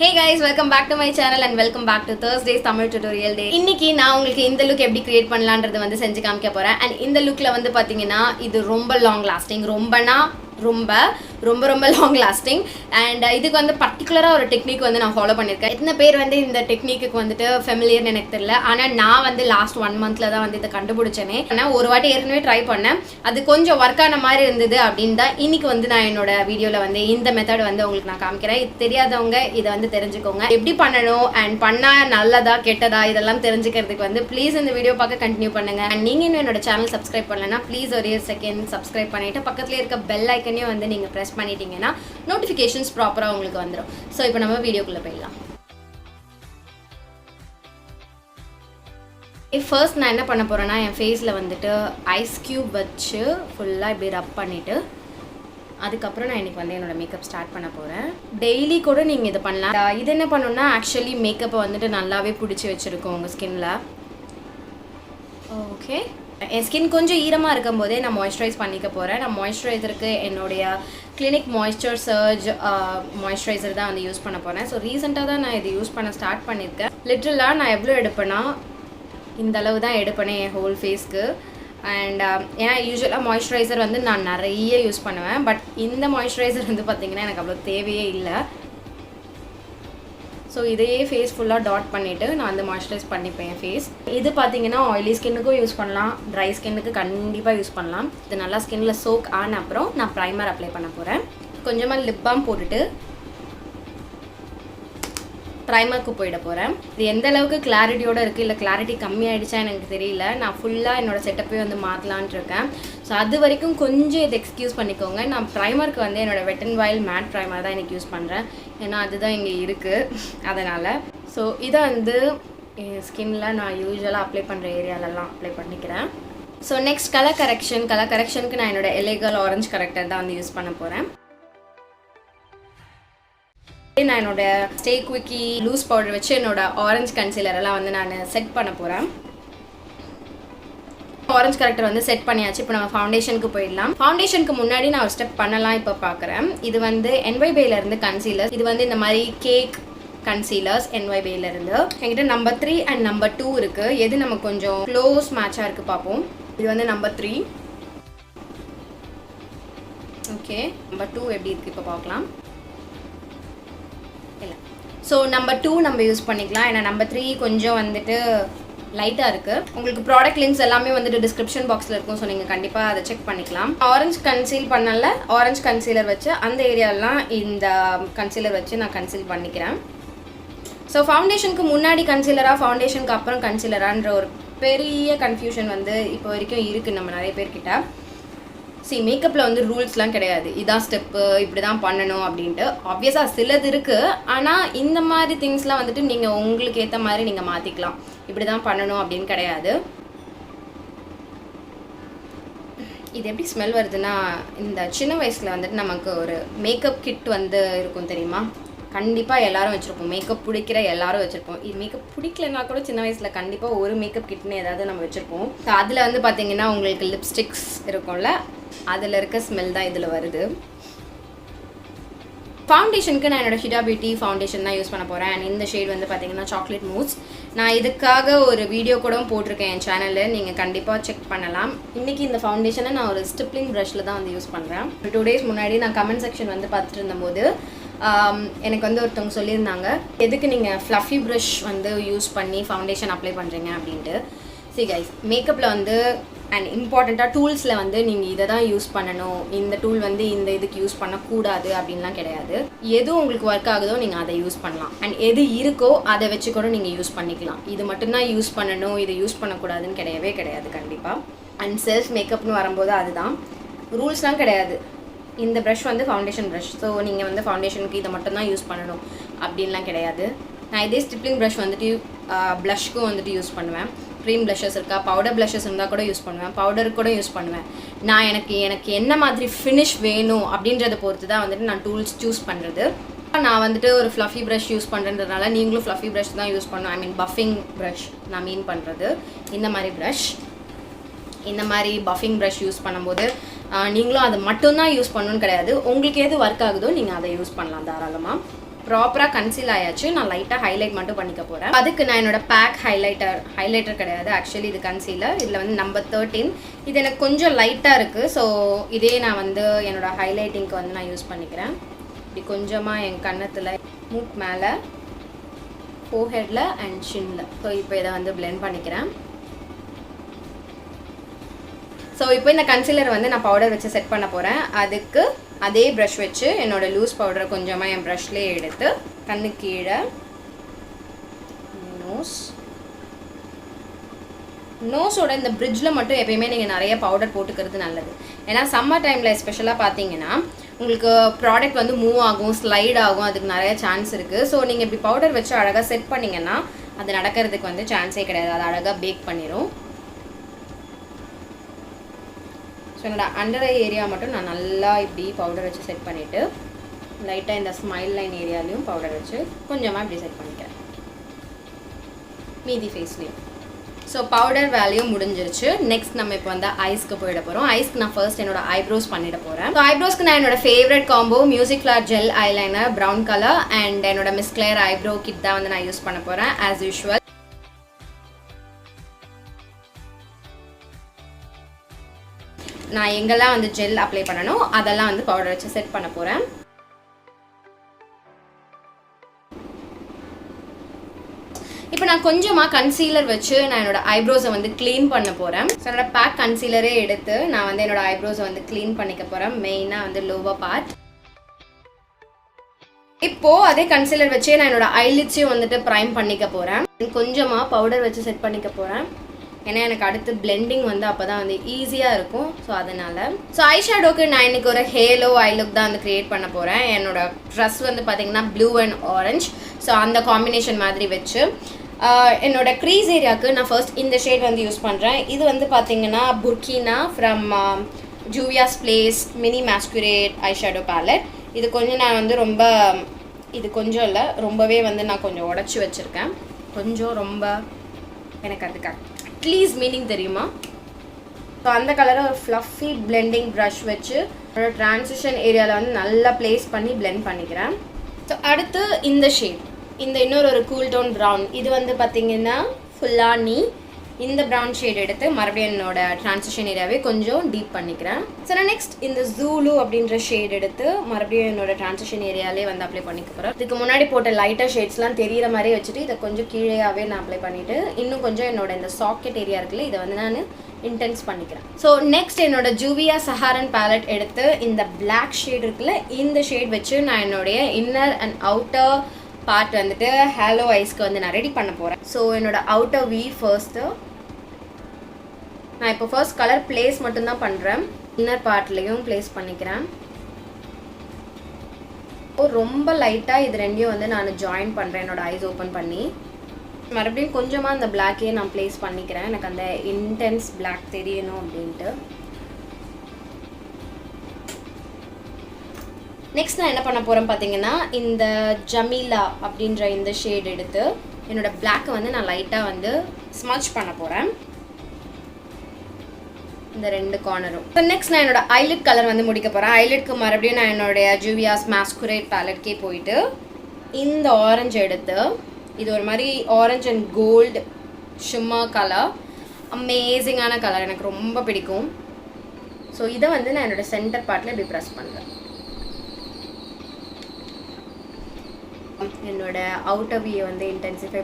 Hey guys, welcome back to my channel and welcome back to Thursday's Tamil Tutorial Day. இன்னைக்கு நான் உங்களுக்கு இந்த look எப்படி create பண்ணலாம்ன்றது வந்து செஞ்சு காமிக்க போறேன். And இந்த லுக்ல வந்து பாத்தீங்கன்னா இது ரொம்ப லாங் லாஸ்டிங், ரொம்ப லாங் லாஸ்டிங். அண்ட் இதுக்கு வந்து பர்டிகுலரா ஒரு டெக்னிக் வந்து நான் ஃபாலோ பண்ணிருக்கேன். எத்தனை பேர் வந்து இந்த டெக்னிக்கு வந்துட்டு ஃபெமிலியர்னு எனக்கு தெரியல. ஆனா நான் வந்து லாஸ்ட் 1 monthல தான் வந்து இதை கண்டுபிடிச்சேனே. நான் ஒரு வாட்டி ஏற்கனவே ட்ரை பண்ணேன், அது கொஞ்சம் ஒர்க் ஆன மாதிரி இருந்தது அப்படின்னு தான் இன்னைக்கு வந்து நான் என்னோட வீடியோல வந்து இந்த மெத்தட் வந்து உங்களுக்கு நான் காமிக்கிறேன். இது தெரியாதவங்க இதை வந்து தெரிஞ்சுக்கோங்க, எப்படி பண்ணணும் அண்ட் பண்ணா நல்லதா கெட்டதா இதெல்லாம் தெரிஞ்சுக்கிறதுக்கு வந்து ப்ளீஸ் இந்த வீடியோ பார்க்க கண்டினியூ பண்ணுங்க. அண்ட் நீங்க இன்னும் என்னோட சேனல் சப்ஸ்கிரைப் பண்ணலன்னா ப்ளீஸ் ஒரு செகண்ட் சப்ஸ்கிரைப் பண்ணிட்டு பக்கத்துல இருக்க பெல் ஐக்கனையும் வந்து நீங்க பிரஸ் பண்ணிட்டீங்கன்னா நோட்டிஃபிகேஷன்ஸ் ப்ராப்பரா உங்களுக்கு வந்துடும். ஸோ இப்போ நம்ம வீடியோக்குள்ள போயிடலாம். ஃபர்ஸ்ட் நான் என்ன பண்ண போறேன்னா, என் ஃபேஸில் வந்துட்டு ஐஸ் கியூப் வச்சு ஃபுல்லாக இப்படி ரப் பண்ணிட்டு அதுக்கப்புறம் நான் இன்னைக்கு வந்து என்னோட மேக்கப் ஸ்டார்ட் பண்ண போகிறேன். டெய்லி கூட நீங்கள் இதை பண்ணலாம். இது என்ன பண்ணணும்னா ஆக்சுவலி மேக்கப்பை வந்துட்டு நல்லாவே பிடிச்சி வச்சுருக்கோம் உங்கள் ஸ்கின்ல. ஓகே, என் ஸ்கின் கொஞ்சம் ஈரமாக இருக்கும் போதே நான் மாய்ஸ்சரைஸ் பண்ணிக்க போகிறேன். நான் மாய்ஸ்சரைசருக்கு என்னுடைய கிளினிக் மாய்ஸ்சர் சர்ஜ் மாய்ஸ்சரைசர் தான் வந்து யூஸ் பண்ண போகிறேன். ஸோ ரீசெண்டாக தான் நான் இது யூஸ் பண்ண ஸ்டார்ட் பண்ணியிருக்கேன். லிட்டரலாக நான் எவ்வளோ எடுப்பேன்னா இந்த அளவு தான் எடுப்பேனே என் ஹோல் ஃபேஸ்க்கு. அண்ட் ஏன்னா யூஸ்வலாக மாய்ஸ்சரைசர் வந்து நான் நிறைய யூஸ் பண்ணுவேன், பட் இந்த மாய்ஸ்சரைசர் வந்து பார்த்திங்கன்னா எனக்கு அவ்வளோ தேவையே இல்லை. ஸோ இதையே ஃபேஸ் ஃபுல்லாக டாட் பண்ணிவிட்டு நான் வந்து மாய்ஸ்சரைஸ் பண்ணிப்பேன் என் ஃபேஸ். இது பார்த்தீங்கன்னா ஆயிலி ஸ்கின்னுக்கும் யூஸ் பண்ணலாம், ட்ரை ஸ்கின்னுக்கு கண்டிப்பாக யூஸ் பண்ணலாம். இது நல்லா ஸ்கின்ல சோக் ஆன அப்புறம் நான் ப்ரைமர் அப்ளை பண்ண போகிறேன். கொஞ்சமாக லிப் பாம் போட்டுட்டு ப்ரைமருக்கு போயிட போகிறேன். இது எந்த அளவுக்கு கிளாரிட்டியோடு இருக்குது, இல்லை கிளாரிட்டி கம்மியாயிடுச்சா எனக்கு தெரியல. நான் ஃபுல்லாக என்னோடய செட்டப்பே வந்து மாற்றலான் இருக்கேன். ஸோ அது வரைக்கும் கொஞ்சம் இது எக்ஸ்கியூஸ் பண்ணிக்கோங்க. நான் ப்ரைமருக்கு வந்து என்னோடய wet and wild matte primer தான் எனக்கு யூஸ் பண்ணுறேன், ஏன்னா அதுதான் இங்கே இருக்குது அதனால். ஸோ இதை வந்து என் ஸ்கின்ல நான் யூஸ்வலாக அப்ளை பண்ணுற ஏரியாலெல்லாம் அப்ளை பண்ணிக்கிறேன். ஸோ நெக்ஸ்ட் கலர் கரெக்ஷனுக்கு நான் என்னோடய எலேகல் ஆரஞ்சு கரெக்டர் தான் வந்து யூஸ் பண்ண போகிறேன். நான் என்னோட ஸ்டே குவிக்கி லூஸ் பவுடர் வச்சு என்னோட ஆரஞ்சு கன்சீலரெல்லாம் வந்து நான் செட் பண்ண போகிறேன். ஆரஞ்சு கரெக்டர் வந்து செட் பண்ணியாச்சு. இப்போ நம்ம ஃபவுண்டேஷனுக்கு போயிடலாம். ஃபவுண்டேஷனுக்கு முன்னாடி நான் ஒரு ஸ்டெப் பண்ணலாம் இப்போ பார்க்குறேன். இது வந்து Nybaeல இருந்து கன்சீலர். இது வந்து இந்த மாதிரி கேக் கன்சீலர்ஸ் Nybaeல இருந்து. என்கிட்ட நம்பர் 3 அண்ட் நம்பர் 2 இருக்குது. எது நம்ம கொஞ்சம் க்ளோஸ் மேட்சாக இருக்குது பார்ப்போம். இது வந்து நம்பர் 3. ஓகே, நம்பர் 2 எப்படி இருக்குது இப்போ பார்க்கலாம். இல்லை, ஸோ நம்பர் 2 நம்ம யூஸ் பண்ணிக்கலாம். ஏன்னா நம்பர் 3 கொஞ்சம் வந்துட்டு லைட்டாக இருக்குது. உங்களுக்கு ப்ராடக்ட் லிங்க்ஸ் எல்லாமே வந்துட்டு டிஸ்கிரிப்ஷன் பாக்ஸில் இருக்கும். ஸோ நீங்கள் கண்டிப்பாக அதை செக் பண்ணிக்கலாம். ஆரஞ்சு கன்சீல் பண்ணல, ஆரஞ்சு கன்சீலர் வச்சு அந்த ஏரியாலாம் இந்த கன்சீலர் வச்சு நான் கன்சீல் பண்ணிக்கிறேன். ஸோ ஃபவுண்டேஷனுக்கு முன்னாடி கன்சீலரா, ஃபவுண்டேஷனுக்கு அப்புறம் கன்சீலரான்ற ஒரு பெரிய கன்ஃபியூஷன் வந்து இப்போ வரைக்கும் இருக்குது நம்ம நிறைய பேர்கிட்ட. மேக்கப்பில் வந்து ரூல்ஸ்லாம் கிடையாது, இதான் ஸ்டெப்பு இப்படி தான் பண்ணணும் அப்படின்ட்டு. ஆப்வியஸாக சிலது இருக்குது, ஆனால் இந்த மாதிரி திங்ஸ்லாம் வந்துட்டு நீங்கள் உங்களுக்கு ஏற்ற மாதிரி நீங்கள் மாற்றிக்கலாம். இப்படி தான் பண்ணணும் அப்படின்னு கிடையாது. இது எப்படி ஸ்மெல் வருதுன்னா, இந்த சின்ன வயசில் வந்துட்டு நமக்கு ஒரு மேக்கப் கிட் வந்து இருக்கும் தெரியுமா, கண்டிப்பாக எல்லாரும் வச்சுருப்போம். மேக்கப் பிடிக்கிற எல்லாரும் வச்சுருப்போம். இது மேக்கப் பிடிக்கலன்னா கூட சின்ன வயசில் கண்டிப்பாக ஒரு மேக்கப் கிட்னு ஏதாவது நம்ம வச்சுருப்போம். ஸோ அதில் வந்து பார்த்திங்கன்னா உங்களுக்கு லிப்ஸ்டிக்ஸ் இருக்கும்ல, அதில் இருக்க ஸ்மெல் தான் இதில் வருது. ஃபவுண்டேஷனுக்கு நான் என்னோட HudaBeauty ஃபவுண்டேஷன் தான் யூஸ் பண்ண போகிறேன். அண்ட் இந்த ஷேட் வந்து பார்த்தீங்கன்னா சாக்லேட் மூஸ். நான் இதுக்காக ஒரு வீடியோ கூட போட்டிருக்கேன் என் சேனலில், நீங்கள் கண்டிப்பாக செக் பண்ணலாம். இன்றைக்கி இந்த ஃபவுண்டேஷனை நான் ஒரு ஸ்டிப்லிங் ப்ரஷில் தான் வந்து யூஸ் பண்ணுறேன். 2 days முன்னாடி நான் கமெண்ட் செக்ஷன் வந்து பார்த்துட்டு இருந்தபோது எனக்கு வந்து ஒருத்தவங்க சொல்லியிருந்தாங்க, எதுக்கு நீங்கள் ஃப்ளஃபி ப்ரஷ் வந்து யூஸ் பண்ணி ஃபவுண்டேஷன் அப்ளை பண்ணுறீங்க அப்படின்ட்டு. சரி கைஸ், மேக்கப்பில் வந்து அண்ட் இம்பார்ட்டண்ட்டாக டூல்ஸில் வந்து நீங்கள் இதை தான் யூஸ் பண்ணணும், இந்த டூல் வந்து இந்த இதுக்கு யூஸ் பண்ணக்கூடாது அப்படின்லாம் கிடையாது. எது உங்களுக்கு ஒர்க் ஆகுதோ நீங்கள் அதை யூஸ் பண்ணலாம். அண்ட் எது இருக்கோ அதை வச்சு கூட நீங்கள் யூஸ் பண்ணிக்கலாம். இது மட்டும்தான் யூஸ் பண்ணணும், இதை யூஸ் பண்ணக்கூடாதுன்னு கிடையவே கிடையாது கண்டிப்பாக. அண்ட் செல்ஃப் மேக்கப்னு வரும்போது அதுதான் ரூல்ஸ்லாம் கிடையாது. இந்த ப்ரஷ் வந்து ஃபவுண்டேஷன் ப்ரஷ், ஸோ நீங்கள் வந்து ஃபவுண்டேஷனுக்கு இதை மட்டும்தான் யூஸ் பண்ணணும் அப்படின்லாம் கிடையாது. நான் இதே ஸ்டிப்லிங் ப்ரஷ் வந்துட்டு ப்ளஷ்க்கும் வந்துட்டு யூஸ் பண்ணுவேன். க்ரீம் ப்ளஷஸ் இருக்கா, பவுடர் ப்ளஷஸ் இருந்தால் கூட யூஸ் பண்ணுவேன், பவுடருக்கு கூட யூஸ் பண்ணுவேன். நான் எனக்கு என்ன மாதிரி ஃபினிஷ் வேணும் அப்படின்றத பொறுத்து தான் வந்துட்டு நான் டூல்ஸ் சூஸ் பண்ணுறது. நான் வந்துட்டு ஒரு ஃப்ளஃபி ப்ரஷ் யூஸ் பண்ணுறதுனால நீங்களும் ஃப்ளஃபி ப்ரஷ் தான் யூஸ் பண்ணணும். ஐ மீன் பஃபிங் ப்ரஷ் நான் மீன் பண்ணுறது. இந்த மாதிரி ப்ரஷ், இந்த மாதிரி பஃபிங் ப்ரஷ் யூஸ் பண்ணும்போது நீங்களும் அதை மட்டும்தான் யூஸ் பண்ணணும்னு கிடையாது. உங்களுக்கு எது ஒர்க் ஆகுதோ நீங்கள் அதை யூஸ் பண்ணலாம் தாராளமாக. ப்ராப்பராக கன்சீல் ஆயாச்சு. நான் லைட்டாக ஹைலைட் மட்டும் பண்ணிக்க போகிறேன். அதுக்கு நான் என்னோட பேக் ஹைலைட்டர் கிடையாது, ஆக்சுவலி இது கன்சீலர். இதில் வந்து நம்பர் 13. இது எனக்கு கொஞ்சம் லைட்டாக இருக்குது. ஸோ இதே நான் வந்து என்னோட ஹைலைட்டிங்க்கு வந்து நான் யூஸ் பண்ணிக்கிறேன். இப்படி கொஞ்சமாக என் கன்னத்தில், மூக் மேலே, ஃபோர்ஹெட்டில் அண்ட் சின்னில். ஸோ இப்போ இதை வந்து பிளெண்ட் பண்ணிக்கிறேன். ஸோ இப்போ இந்த கன்சீலர் வந்து நான் பவுடர் வச்சு செட் பண்ண போகிறேன். அதுக்கு அதே ப்ரஷ் வச்சு என்னோடய லூஸ் பவுடரை கொஞ்சமாக என் ப்ரஷ்லேயே எடுத்து கண்ணு கீழே, நோஸோட இந்த பிரிட்ஜில் மட்டும் எப்பயுமே நீங்கள் நிறைய பவுடர் போட்டுக்கிறது நல்லது. ஏன்னா சம்மர் டைமில் எஸ்பெஷலாக பார்த்தீங்கன்னா உங்களுக்கு ப்ராடக்ட் வந்து மூவ் ஆகும், ஸ்லைட் ஆகும், அதுக்கு நிறைய சான்ஸ் இருக்குது. ஸோ நீங்கள் இப்படி பவுடர் வச்சு அழகாக செட் பண்ணிங்கன்னா அது நடக்கிறதுக்கு வந்து சான்ஸே கிடையாது. அது அழகாக பேக் பண்ணிடும். ஸோ என்னோடய அண்டர் ஐ ஏரியா மட்டும் நான் நல்லா இப்படி பவுடர் வச்சு செட் பண்ணிவிட்டு லைட்டாக இந்த ஸ்மைல் லைன் ஏரியாலையும் பவுடர் வச்சு கொஞ்சமாக இப்படி செட் பண்ணிக்கிறேன், மீதி ஃபேஸ்லேயும். ஸோ பவுடர் வேலையும் முடிஞ்சிருச்சு. நெக்ஸ்ட் நம்ம இப்போ வந்து ஐஸ்க்கு போயிட போகிறோம். ஐஸ்க்கு நான் ஃபர்ஸ்ட் என்னோட ஐப்ரோஸ் பண்ணிட போகிறேன். ஸோ ஐப்ரோஸ்க்கு நான் என்னோட favourite combo music flower gel eyeliner brown colour and என்னோட மிஸ் கிளியர் ஐப்ரோ கிட் தான் வந்து நான் யூஸ் பண்ண போகிறேன். ஆஸ் யூஷுவல் நான் எங்கெல்லாம் வந்து ஜெல் அப்ளை பண்ணணும் அதெல்லாம் வந்து பவுடர் வச்சு செட் பண்ண போகிறேன். இப்போ நான் கொஞ்சமாக கன்சீலர் வச்சு நான் என்னோட ஐப்ரோஸை வந்து க்ளீன் பண்ண போகிறேன். ஸோ என்னோட பேக் கன்சீலரே எடுத்து நான் வந்து என்னோட ஐப்ரோஸை வந்து க்ளீன் பண்ணிக்க போகிறேன், மெயினாக வந்து லோவர் பார்ட். இப்போது அதே கன்சீலர் வச்சே நான் என்னோட ஐலிட்ஸையும் வந்துட்டு ப்ரைம் பண்ணிக்க போகிறேன். கொஞ்சமாக பவுடர் வச்சு செட் பண்ணிக்க போகிறேன். ஏன்னா எனக்கு அடுத்து பிளெண்டிங் வந்து அப்போ தான் வந்து ஈஸியாக இருக்கும். ஸோ அதனால் ஐ ஷேடோக்கு நான் இன்றைக்கி ஒரு ஹேலோ ஐ லுக் தான் வந்து க்ரியேட் பண்ண போகிறேன். என்னோட ட்ரெஸ் வந்து பார்த்திங்கன்னா ப்ளூ அண்ட் ஆரஞ்ச். ஸோ அந்த காம்பினேஷன் மாதிரி வச்சு என்னோட க்ரீஸ் ஏரியாவுக்கு நான் ஃபர்ஸ்ட் இந்த ஷேட் வந்து யூஸ் பண்ணுறேன். இது வந்து பார்த்திங்கன்னா புர்கினா from Juvia's place mini masquerade eye shadow palette. இது கொஞ்சம் நான் வந்து இது கொஞ்சம் இல்லை, ரொம்பவே வந்து நான் கொஞ்சம் உடச்சி வச்சுருக்கேன். கொஞ்சம் ரொம்ப எனக்கு அதுக்கு ப்ளீஸ் மீனிங் தெரியுமா? ஸோ அந்த கலரை ஒரு ஃப்ளஃபி பிளெண்டிங் ப்ரஷ் வச்சு என்னோட ட்ரான்சிஷன் ஏரியாவில் வந்து நல்லா ப்ளேஸ் பண்ணி பிளெண்ட் பண்ணிக்கிறேன். ஸோ அடுத்து இந்த ஷேட், இந்த இன்னொரு கூல் டோன் ப்ரௌன், இது வந்து பார்த்திங்கன்னா ஃபுல்லாக இந்த ப்ரௌன் ஷேட் எடுத்து மறுபடியும் என்னோட ட்ரான்சிஷன் ஏரியாவே கொஞ்சம் டீப் பண்ணிக்கிறேன். ஸோ நான் நெக்ஸ்ட் இந்த ஜூலு அப்படின்ற ஷேட் எடுத்து மறுபடியும் என்னோட ட்ரான்சிஷன் ஏரியாலே வந்து அப்ளை பண்ணிக்க போகிறேன். இதுக்கு முன்னாடி போட்ட லைட்டாக ஷேட்ஸ்லாம் தெரியிற மாதிரி வச்சுட்டு இதை கொஞ்சம் கீழேயாவே நான் அப்ளை பண்ணிவிட்டு இன்னும் கொஞ்சம் என்னோட இந்த சாக்கெட் ஏரியா இருக்குல்ல இதை வந்து நான் இன்டென்ஸ் பண்ணிக்கிறேன். ஸோ நெக்ஸ்ட் என்னோட ஜூவியா சஹாரன் பேலட் எடுத்து இந்த பிளாக் ஷேட் இருக்குல்ல இந்த ஷேட் வச்சு நான் என்னுடைய இன்னர் அண்ட் அவுட்டர் பார்ட் வந்துட்டு ஹேலோ ஐஸ்க்கு வந்து நான் ரெடி பண்ண போகிறேன். ஸோ என்னோட அவுட்டர் வி ஃபர்ஸ்ட்டு நான் இப்போ ஃபர்ஸ்ட் கலர் பிளேஸ் மட்டும்தான் பண்ணுறேன், இன்னர் பார்ட்லேயும் பிளேஸ் பண்ணிக்கிறேன். ரொம்ப லைட்டாக இது ரெண்டையும் வந்து நான் ஜாயின் பண்ணுறேன் என்னோட ஐஸ் ஓப்பன் பண்ணி. மறுபடியும் கொஞ்சமாக அந்த பிளாக்கே நான் பிளேஸ் பண்ணிக்கிறேன், எனக்கு அந்த இன்டென்ஸ் பிளாக் தெரியணும் அப்படின்ட்டு. நெக்ஸ்ட் நான் என்ன பண்ண போகிறேன் பார்த்தீங்கன்னா இந்த ஜமீலா அப்படின்ற இந்த ஷேட் எடுத்து என்னோட பிளாக்கை வந்து நான் லைட்டாக வந்து ஸ்மட்ச் பண்ண போகிறேன் இந்த ரெண்டு கார்னரும். இப்போ நெக்ஸ்ட் நான் என்னோட ஐலிட் கலர் வந்து முடிக்க போகிறேன். ஐலிட்க்கு மறுபடியும் நான் என்னுடைய ஜூவியாஸ் மேஸ்குரேட் பேலட்கே போயிட்டு இந்த ஆரஞ்சு எடுத்து இது ஒரு மாதிரி orange and gold shimmer colour, அமேசிங்கான கலர், எனக்கு ரொம்ப பிடிக்கும். ஸோ இதை வந்து நான் என்னோட சென்டர் பார்ட்டில் இப்படி ப்ரெஸ் பண்ணுறேன். என்னோட அவுட்டர் வியை வந்து இன்டென்சிஃபை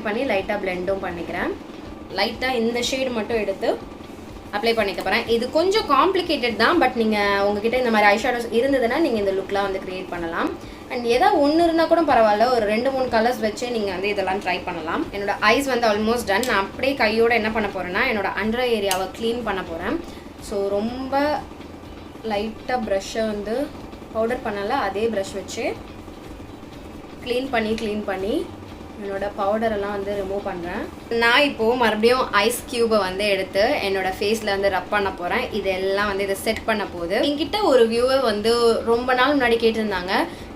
பண்ணி லைட்டாக பிளெண்டும் பண்ணிக்கிறேன். லைட்டாக இந்த ஷேடு மட்டும் எடுத்து அப்ளை பண்ணிக்க போகிறேன். இது கொஞ்சம் காம்ப்ளிகேட்டட் தான், பட் நீங்கள் உங்ககிட்ட இந்த மாதிரி ஐஷேடோஸ் இருந்ததுன்னா நீங்கள் இந்த லுக்லாம் வந்து க்ரியேட் பண்ணலாம். அண்ட் ஏதாவது ஒன்று இருந்தால் கூட பரவாயில்ல, ஒரு 2-3 கலர்ஸ் வச்சு நீங்கள் வந்து இதெல்லாம் ட்ரை பண்ணலாம். என்னோட ஐஸ் வந்து ஆல்மோஸ்ட் டன். நான் அப்படியே கையோடு என்ன பண்ண போகிறேன்னா என்னோட அண்டர் ஏரியாவை க்ளீன் பண்ண போகிறேன். ஸோ ரொம்ப லைட்டாக ப்ரஷ்ஷை வந்து பவுடர் பண்ணலை, அதே ப்ரஷ் வச்சு க்ளீன் பண்ணி என்னோட பவுடரெல்லாம் வந்து ரிமூவ் பண்ணுறேன். நான் இப்போது மறுபடியும் ஐஸ் க்யூபை வந்து எடுத்து என்னோட ஃபேஸில் வந்து ரப் பண்ண போகிறேன். இதெல்லாம் வந்து இதை செட் பண்ண போகுது. என்கிட்ட ஒரு வியூவர் வந்து ரொம்ப நாள் முன்னாடி கேட்டிருந்தாங்க,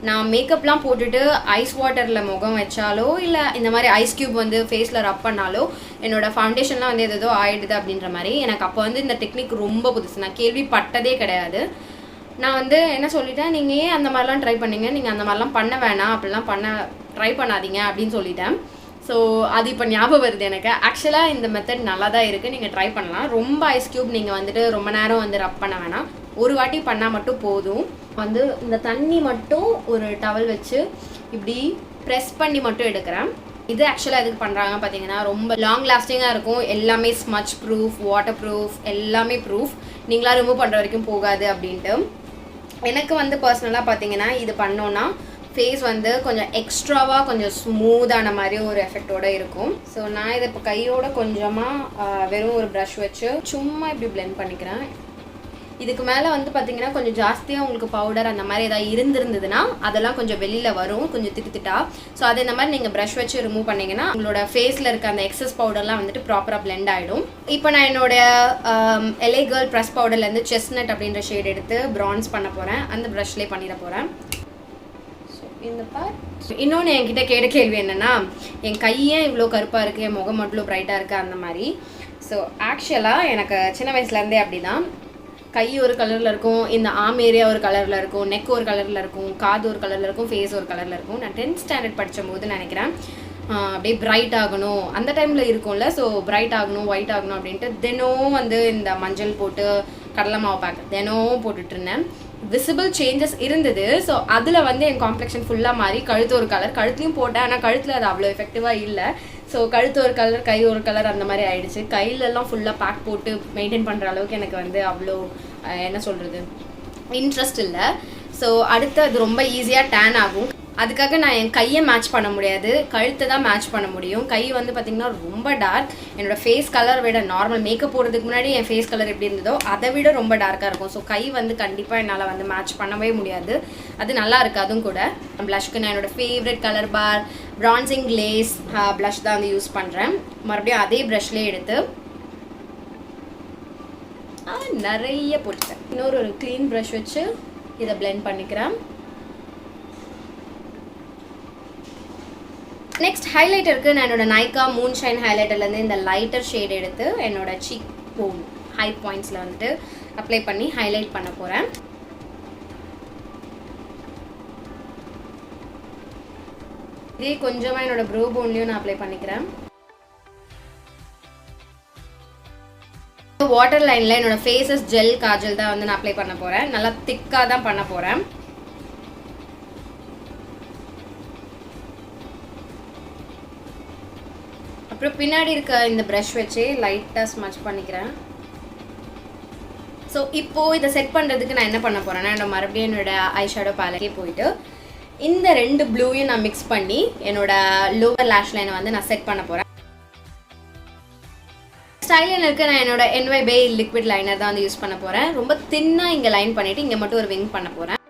நான் மேக்கப்லாம் போட்டுட்டு ஐஸ் வாட்டரில் முகம் வச்சாலோ இல்லை இந்த மாதிரி ஐஸ் க்யூப் வந்து ஃபேஸில் ரப் பண்ணாலோ என்னோட ஃபவுண்டேஷன்லாம் வந்து எதோ ஆயிடுது அப்படின்ற மாதிரி. எனக்கு அப்போ வந்து இந்த டெக்னிக் ரொம்ப புதுசு, நான் கேள்விப்பட்டதே கிடையாது. நான் வந்து என்ன சொல்லிட்டேன், நீங்கள் ஏன் அந்த மாதிரிலாம் ட்ரை பண்ணீங்க, நீங்கள் அந்த மாதிரிலாம் பண்ண வேணாம், அப்படிலாம் ட்ரை பண்ணாதீங்க அப்படின்னு சொல்லிட்டேன். ஸோ அது இப்போ ஞாபகம் வருது எனக்கு. ஆக்சுவலாக இந்த மெத்தட் நல்லா தான் இருக்குது, நீங்கள் ட்ரை பண்ணலாம். ரொம்ப ஐஸ் க்யூப் நீங்கள் வந்துட்டு ரொம்ப நேரம் வந்து ரப் பண்ண வேணாம், ஒரு வாட்டி பண்ணால் மட்டும் போதும். வந்து இந்த தண்ணி மட்டும் ஒரு டவல் வச்சு இப்படி ப்ரெஸ் பண்ணி மட்டும் எடுக்கிறேன். இது ஆக்சுவலாக எதுக்கு பண்ணுறாங்க பார்த்தீங்கன்னா, ரொம்ப லாங் லாஸ்டிங்காக இருக்கும். எல்லாமே ஸ்மச் ப்ரூஃப், வாட்டர் ப்ரூஃப், எல்லாமே ப்ரூஃப். நீங்களாம் ரிமூவ் பண்ணுற வரைக்கும் போகாது அப்படின்ட்டு. எனக்கு வந்து பர்சனலாக பார்த்தீங்கன்னா இது பண்ணோன்னா ஃபேஸ் வந்து கொஞ்சம் எக்ஸ்ட்ராவாக கொஞ்சம் ஸ்மூத்தான மாதிரி ஒரு எஃபெக்டோடு இருக்கும். ஸோ நான் இதை இப்போ கையோட கொஞ்சமாக வெறும் ஒரு ப்ரஷ் வச்சு சும்மா இப்படி பிளெண்ட் பண்ணிக்கிறேன். இதுக்கு மேலே வந்து பார்த்தீங்கன்னா கொஞ்சம் ஜாஸ்தியாக உங்களுக்கு பவுடர் அந்த மாதிரி ஏதாவது இருந்திருந்ததுன்னா அதெல்லாம் கொஞ்சம் வெளியில் வரும், கொஞ்சம் திட்டா. ஸோ அதை இந்த மாதிரி நீங்கள் ப்ரஷ் வச்சு ரிமூவ் பண்ணிங்கன்னா உங்களோட ஃபேஸில் இருக்க அந்த எக்ஸஸ் பவுடர்லாம் வந்துட்டு ப்ராப்பராக பிளெண்ட் ஆகிடும். இப்போ நான் என்னோட LA Girl ப்ரெஸ் பவுடர்லேருந்து செஸ்னட் அப்படின்ற ஷேட் எடுத்து ப்ரான்ஸ் பண்ண போகிறேன். அந்த ப்ரஷ்லேயே பண்ணிட போகிறேன். இந்த பார்ட் இன்னொன்று என்கிட்ட கேட்ட கேள்வி என்னென்னா, என் கையே இவ்வளோ கருப்பாக இருக்குது, என் முகம் மட்டும் ப்ரைட்டாக இருக்குது அந்த மாதிரி. ஸோ ஆக்சுவலாக எனக்கு சின்ன வயசுலேருந்தே அப்படி தான். கை ஒரு கலரில் இருக்கும், இந்த ஆம் ஏரியா ஒரு கலரில் இருக்கும், நெக் ஒரு கலரில் இருக்கும், காது ஒரு கலரில் இருக்கும், ஃபேஸ் ஒரு கலரில் இருக்கும். நான் 10th ஸ்டாண்டர்ட் படிக்கும்போது நினைக்கிறேன் அப்படியே பிரைட் ஆகணும் அந்த டைமில் இருக்கும்ல. ஸோ பிரைட் ஆகணும், ஒயிட் ஆகணும் அப்படின்ட்டு தினம் வந்து இந்த மஞ்சள் போட்டு கடலை மாவு பேக் தினம் போட்டுட்டு இருந்தேன். விசிபிள் சேஞ்சஸ் இருந்தது. ஸோ அதில் வந்து என் காம்ப்ளெக்ஷன் ஃபுல்லாக மாறி கழுத்து ஒரு கலர், கழுத்துலையும் போட்டேன், ஆனால் கழுத்தில் அது அவ்வளோ எஃபெக்டிவாக இல்லை. ஸோ கழுத்து ஒரு கலர், கை ஒரு கலர் அந்த மாதிரி ஆயிடுச்சு. கையிலெல்லாம் ஃபுல்லாக பேக் போட்டு மெயின்டைன் பண்ணுற அளவுக்கு எனக்கு வந்து அவ்வளோ என்ன சொல்கிறது இன்ட்ரெஸ்ட் இல்லை. ஸோ அடுத்து அது ரொம்ப ஈஸியாக டேன் ஆகும். அதுக்காக நான் என் கையை மேட்ச் பண்ண முடியாது, கழுத்தை தான் மேட்ச் பண்ண முடியும். கை வந்து பார்த்திங்கன்னா ரொம்ப டார்க். என்னோடய ஃபேஸ் கலர் விட நார்மல் மேக்கப் போடுறதுக்கு முன்னாடி என் ஃபேஸ் கலர் எப்படி இருந்ததோ அதை விட ரொம்ப டார்க்காக இருக்கும். ஸோ கை வந்து கண்டிப்பாக என்னால் வந்து மேட்ச் பண்ணவே முடியாது, அது நல்லா இருக்காதும் கூட. ப்ளஷ்க்கு நான் என்னோடய ஃபேவரட் கலர்பார் ப்ரான்சிங் கிளேஸ் ப்ளஷ் தான் வந்து யூஸ் பண்ணுறேன். மறுபடியும் அதே ப்ரஷ்லேயே எடுத்து நிறைய போட்டுட்டேன். இன்னொரு க்ளீன் ப்ரஷ் வச்சு இதை பிளெண்ட் பண்ணிக்கிறேன். நெக்ஸ்ட் ஹைலைட்டருக்கு நான் என்னோட Nykaa Moonshine ஹைலைட்டர்லேருந்து இந்த லைட்டர் ஷேட் எடுத்து என்னோட சீக் போன் ஹை பாயிண்ட்ஸில் வந்துட்டு அப்ளை பண்ணி ஹைலைட் பண்ண போகிறேன். இதே கொஞ்சமாக என்னோட ப்ரோ போன்லேயும் நான் அப்ளை பண்ணிக்கிறேன். வாட்டர் லைனில் என்னோட ஃபேஸஸ் ஜெல் காஜல் தான் வந்து நான் அப்ளை பண்ண போகிறேன். நல்லா திக்காக தான் பண்ண போகிறேன். அப்புறம் பின்னாடி இருக்க இந்த ப்ரஷ் வச்சு லைட்டாக ஸ்மச் பண்ணிக்கிறேன். ஸோ இப்போது இதை செட் பண்ணுறதுக்கு நான் என்ன பண்ண போகிறேன்னா, என்னோட மறுபடியும் என்னோட ஐ ஷேடோ பேலட்டே போயிட்டு இந்த ரெண்டு ப்ளூவையும் நான் மிக்ஸ் பண்ணி என்னோட லோவர் லேஷ் லைனை வந்து நான் செட் பண்ண போகிறேன். ஸ்டைலருக்கு நான் என்னோட Nybae லிக்விட் லைனர் தான் வந்து யூஸ் பண்ண போகிறேன். ரொம்ப தின்னாக இங்கே லைன் பண்ணிவிட்டு இங்கே மட்டும் ஒரு விங் பண்ண போகிறேன்.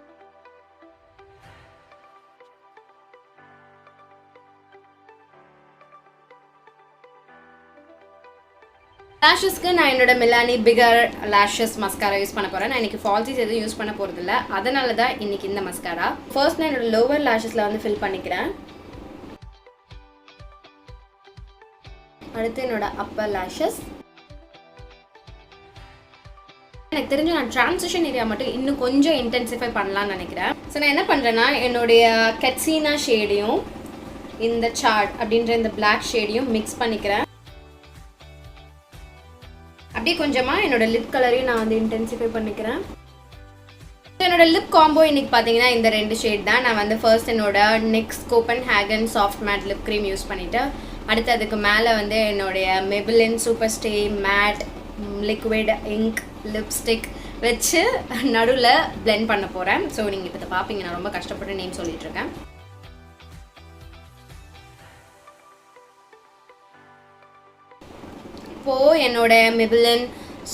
லேஷஸ்க்கு நான் என்னோட Milani bigger lashes mascara use பண்ண போகிறேன். நான் இன்றைக்கி ஃபால்ஸிஸ் எதுவும் யூஸ் பண்ண போகிறதில்ல, அதனால தான் இன்றைக்கி இந்த மஸ்காரா. ஃபர்ஸ்ட் நான் என்னோட லோவர் லேஷஸில் வந்து ஃபில் பண்ணிக்கிறேன். அடுத்து என்னோட அப்பர் லேஷஸ். எனக்கு தெரிஞ்சு நான் டிரான்சிஷன் ஏரியா மட்டும் இன்னும் கொஞ்சம் இன்டென்சிஃபை பண்ணலான்னு நினைக்கிறேன். ஸோ நான் என்ன பண்ணுறேன்னா, என்னுடைய கட்சீனா ஷேடையும் இந்த சார்ட் அப்படின்ற இந்த பிளாக் ஷேடையும் மிக்ஸ் பண்ணிக்கிறேன். அப்படியே கொஞ்சமாக என்னோட லிப் கலரையும் நான் வந்து இன்டென்சிஃபை பண்ணிக்கிறேன். என்னோட லிப் காம்போ இன்னைக்கு பார்த்தீங்கன்னா இந்த ரெண்டு ஷேட் தான். நான் வந்து ஃபர்ஸ்ட் என்னோட Copenhagen soft mat lip cream use பண்ணிவிட்டு அடுத்து அதுக்கு மேலே வந்து என்னுடைய Maybelline superstay mat liquid ink lipstick வச்சு நடுவில் பிளெண்ட் பண்ண போகிறேன். ஸோ நீங்கள் இப்போ பார்ப்பீங்க, நான் ரொம்ப கஷ்டப்பட்டு நேம் சொல்லிட்டுருக்கேன். இப்போது என்னோட Maybelline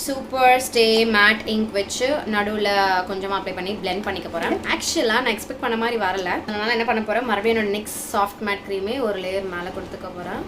superstay மேட் இங்க் வச்சு நடுவில் கொஞ்சமாக அப்ளை பண்ணி பிளெண்ட் பண்ணிக்க போகிறேன். ஆக்சுவலாக நான் எக்ஸ்பெக்ட் பண்ண மாதிரி வரல, அதனால் என்ன பண்ண போகிறேன், மறுபடியும் என்னோட சாஃப்ட் மேட் க்ரீமே ஒரு லேயர் மேலே கொடுத்துக்க போகிறேன்.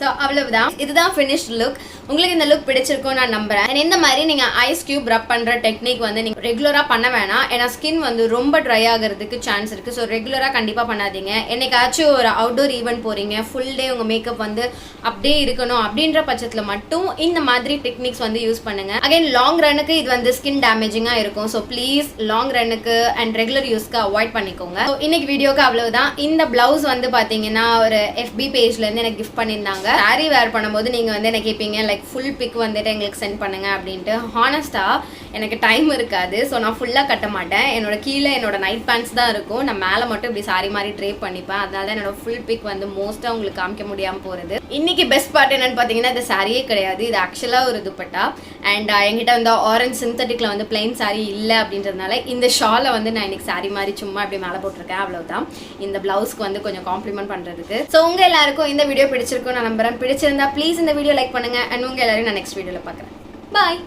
ஸோ அவ்வளவுதான். இதுதான் ஃபினிஷ்ட் லுக். உங்களுக்கு இந்த லுக் பிடிச்சிருக்கும் நான் நம்புறேன். அண்ட் இந்த மாதிரி நீங்கள் ஐஸ் கியூப் ரப் பண்ணுற டெக்னிக் வந்து நீங்கள் ரெகுலராக பண்ண வேணாம். ஏன்னா ஸ்கின் வந்து ரொம்ப ட்ரை ஆகிறதுக்கு சான்ஸ் இருக்குது. ஸோ ரெகுலராக கண்டிப்பாக பண்ணாதீங்க. என்னைக்காச்சும் ஒரு அவுட்டோர் ஈவெண்ட் போகிறீங்க, ஃபுல் டே உங்கள் மேக்கப் வந்து அப்படியே இருக்கணும் அப்படின்ற பட்சத்தில் மட்டும் இந்த மாதிரி டெக்னிக்ஸ் வந்து யூஸ் பண்ணுங்க. அகைன் லாங் ரன்னுக்கு இது வந்து ஸ்கின் டேமேஜிங்காக இருக்கும். ஸோ ப்ளீஸ் லாங் ரன்னுக்கு அண்ட் ரெகுலர் யூஸ்க்கு அவாய்ட் பண்ணிக்கோங்க. ஸோ இன்னைக்கு வீடியோக்கு அவ்வளவுதான். இந்த பிளவுஸ் வந்து பார்த்தீங்கன்னா ஒரு FB பேஜ்லேருந்து எனக்கு கிஃப்ட் பண்ணியிருந்தாங்க. சாரி வேர் பண்ணும்போது நீங்கள் வந்து என்ன கேட்பீங்க, லைக் ஃபுல் பிக் வந்துட்டு எங்களுக்கு சென்ட் பண்ணுங்க அப்படின்ட்டு. ஹானஸ்ட்டாக எனக்கு டைம் இருக்காது. ஸோ நான் ஃபுல்லாக கட்ட மாட்டேன். என்னோட கீழே என்னோட நைட் பேண்ட்ஸ் தான் இருக்கும். நான் மேலே மட்டும் இப்படி சாரி மாதிரி ட்ரேப் பண்ணிப்பேன். அதனால தான் என்னோட ஃபுல் பிக் வந்து மோஸ்ட்டாக உங்களுக்கு காமிக்க முடியாமல் போகிறது. இன்னைக்கு பெஸ்ட் பார்ட் என்னன்னு பார்த்தீங்கன்னா, இது சாரியே கிடையாது, இது ஆக்சுவலாக ஒரு துப்பட்டா. அண்ட் என்கிட்ட வந்து ஆரஞ்ச் சிந்தட்டிக்கில் வந்து பிளைன் சாரி இல்லை அப்படின்றதுனால இந்த ஷாலை வந்து நான் இன்னைக்கு சாரி மாதிரி சும்மா அப்படி மேலே போட்டிருக்கேன். அவ்வளவுதான். இந்த பிளவுஸ்க்கு வந்து கொஞ்சம் காம்ப்ளிமெண்ட் பண்ணுறதுக்கு. ஸோ உங்கள் எல்லாருக்கும் இந்த வீடியோ பிடிச்சிருக்கும் நான் நம்புறேன். பிடிச்சிருந்தா ப்ளீஸ் இந்த வீடியோ லைக் பண்ணுங்க. அண்ட் உங்கள் எல்லாரையும் நான் நெக்ஸ்ட் வீடியோவில் பார்க்குறேன். பாய்.